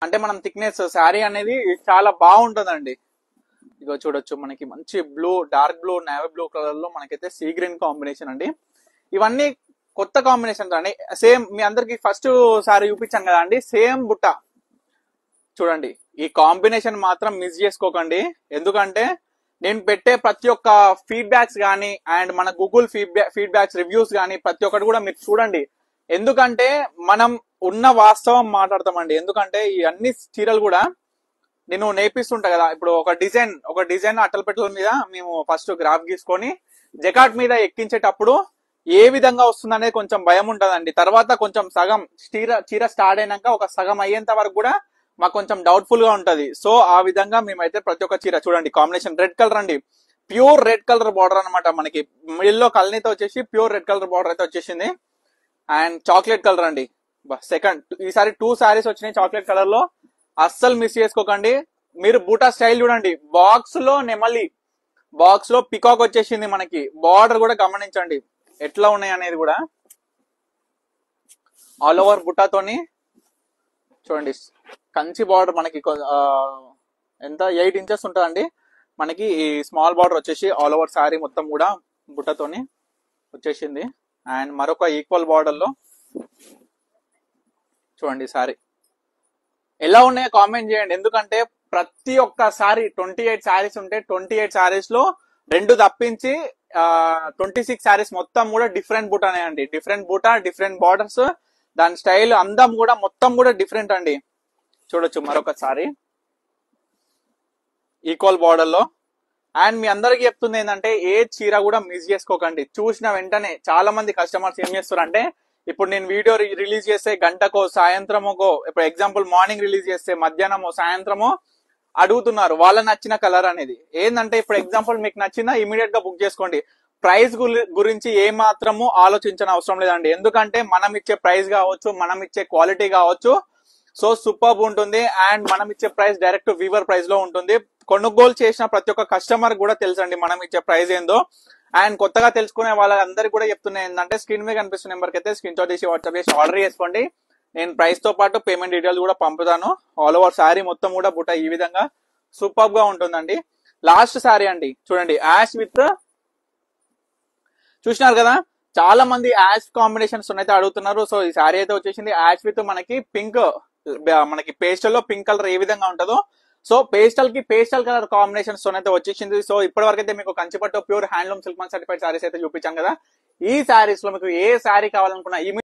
అంటే మనం థిక్నెస్ శారీ అనేది చాలా బాగుంటుందండి. ఇగో చూడొచ్చు మనకి మంచి blue, dark blue, navy blue colour లో మనకైతే సీ గ్రీన్ కాంబినేషన్ అండి. ఇవన్నీ కొత్త కాంబినేషన్స్ అండి. సేమ్ మీ అందరికి ఫస్ట్ సారీ చూపించాను కదా అండి, సేమ్ బుట్ట చూడండి. ఈ కాంబినేషన్ మాత్రం మిస్ చేసుకోకండి. ఎందుకంటే నేను పెట్టే ప్రతి ఒక్క ఫీడ్బ్యాక్స్ కానీ అండ్ మన గూగుల్ ఫీడ్బ్యాక్స్ రివ్యూస్ కానీ ప్రతి ఒక్కటి కూడా మీరు చూడండి. ఎందుకంటే మనం ఉన్న వాస్తవం మాట్లాడతామండి. ఎందుకంటే ఈ అన్ని చీరలు కూడా నేను నేర్పిస్తుంటా కదా. ఇప్పుడు ఒక డిజైన్ అట్టలపెట్టల మీద మేము ఫస్ట్ గ్రాఫ్ గీసుకొని జకాట్ మీద ఎక్కించేటప్పుడు ఏ విధంగా వస్తుందనేది కొంచెం భయం ఉంటదండి. తర్వాత కొంచెం సగం చీర స్టార్ట్ అయినాక ఒక సగం అయ్యేంత వరకు కూడా మాకు కొంచెం డౌట్ఫుల్ గా ఉంటది. సో ఆ విధంగా మేమైతే ప్రతి ఒక్క చీర చూడండి. కాంబినేషన్ రెడ్ కలర్ అండి, ప్యూర్ రెడ్ కలర్ బార్డర్ అనమాట. మనకి మిడిల్ లో కల్నీతో వచ్చేసి ప్యూర్ రెడ్ కలర్ బార్డర్ అయితే వచ్చేసింది. అండ్ చాక్లెట్ కలర్ అండి. సెకండ్ ఈసారి 2 సారీస్ వచ్చినాయి చాక్లెట్ కలర్ లో. అస్సలు మిస్ చేసుకోకండి. మీరు బూటా స్టైల్ చూడండి. బాక్స్ లో నెమలి, బాక్స్ లో పికాక్ వచ్చేసింది మనకి. బార్డర్ కూడా గమనించండి ఎట్లా ఉన్నాయి అనేది కూడా. ఆల్ ఓవర్ బుటాతోని చూడండి. కంచి బార్డర్ మనకి ఎంత 8 ఇంచెస్ ఉంటుందండి మనకి. ఈ స్మాల్ బార్డర్ వచ్చేసి ఆల్ ఓవర్ శారీ మొత్తం కూడా బుట్టతోని వచ్చేసింది. అండ్ మరొక ఈక్వల్ బార్డర్ లో చూడండి శారీ ఎలా ఉన్నాయో కామెంట్ చేయండి. ఎందుకంటే ప్రతి ఒక్కసారి 28 శారీస్ ఉంటే 28 శారీస్ లో 2 తప్పించి 26 శారీస్ మొత్తం కూడా డిఫరెంట్ బూటానే అండి. డిఫరెంట్ బూటా, డిఫరెంట్ బార్డర్స్, దాని స్టైల్ అందం కూడా మొత్తం కూడా డిఫరెంట్ అండి. చూడొచ్చు మరొకసారి ఈక్వల్ బార్డర్ లో. అండ్ మీ అందరికి చెప్తుంది ఏంటంటే ఏ చీర కూడా మిస్ చేసుకోకండి. చూసిన వెంటనే చాలా మంది కస్టమర్స్ ఏం చేస్తారు అంటే, ఇప్పుడు నేను వీడియో రిలీజ్ చేస్తే గంటకో సాయంత్రమోకో, ఇప్పుడు ఎగ్జాంపుల్ మార్నింగ్ రిలీజ్ చేస్తే మధ్యాహ్నమో సాయంత్రమో అడుగుతున్నారు వాళ్ళ నచ్చిన కలర్ అనేది. ఏంటంటే ఇప్పుడు ఎగ్జాంపుల్ మీకు నచ్చిందా ఇమీడియట్ గా బుక్ చేసుకోండి. ప్రైస్ గురించి ఏ మాత్రము ఆలోచించిన అవసరం లేదండి. ఎందుకంటే మనం ఇచ్చే ప్రైస్ కావచ్చు, మనం ఇచ్చే క్వాలిటీ కావచ్చు, సో సూపర్బ్ ఉంటుంది. అండ్ మనం ఇచ్చే ప్రైస్ డైరెక్ట్ వీవర్ ప్రైస్ లో ఉంటుంది. కొనుగోలు చేసిన ప్రతి ఒక్క కస్టమర్ కూడా తెలుసండి మనం ఇచ్చే ప్రైస్ ఏందో. అండ్ కొత్తగా తెలుసుకునే వాళ్ళందరికీ కూడా చెప్తున్నా ఏంటంటే, స్క్రీన్ మీద కనిపిస్తున్న నెంబర్కి అయితే స్క్రీన్ షాట్ చేసి వాట్సాప్ చేసి ఆర్డర్ చేసుకోండి. నేను ప్రైస్ తో పాటు పేమెంట్ డీటెయిల్స్ కూడా పంపుతాను. ఆల్ ఓవర్ శారీ మొత్తం కూడా బుట్ట ఈ విధంగా సూపర్బ్ గా ఉంటుందండి. లాస్ట్ శారీ అండి చూడండి, యాష్ విత్, చూసినారు కదా చాలా మంది యాష్ కాంబినేషన్స్ అయితే అడుగుతున్నారు. సో ఈ శారీ అయితే వచ్చేసింది యాష్ విత్ మనకి పింక్, మనకి పేస్టల్ లో పింక్ కలర్ ఏ విధంగా ఉంటుందో, సో పేస్టల్ కి పేస్టల్ కలర్ కాంబినేషన్స్ తో అయితే వచ్చేసింది. సో ఇప్పటి వరకు అయితే మీకు కంచిపట్టు pure handloom silk mark certified saris అయితే చూపించాను కదా. ఈ శారీస్ లో మీకు ఏ శారీ కావాలనుకున్నా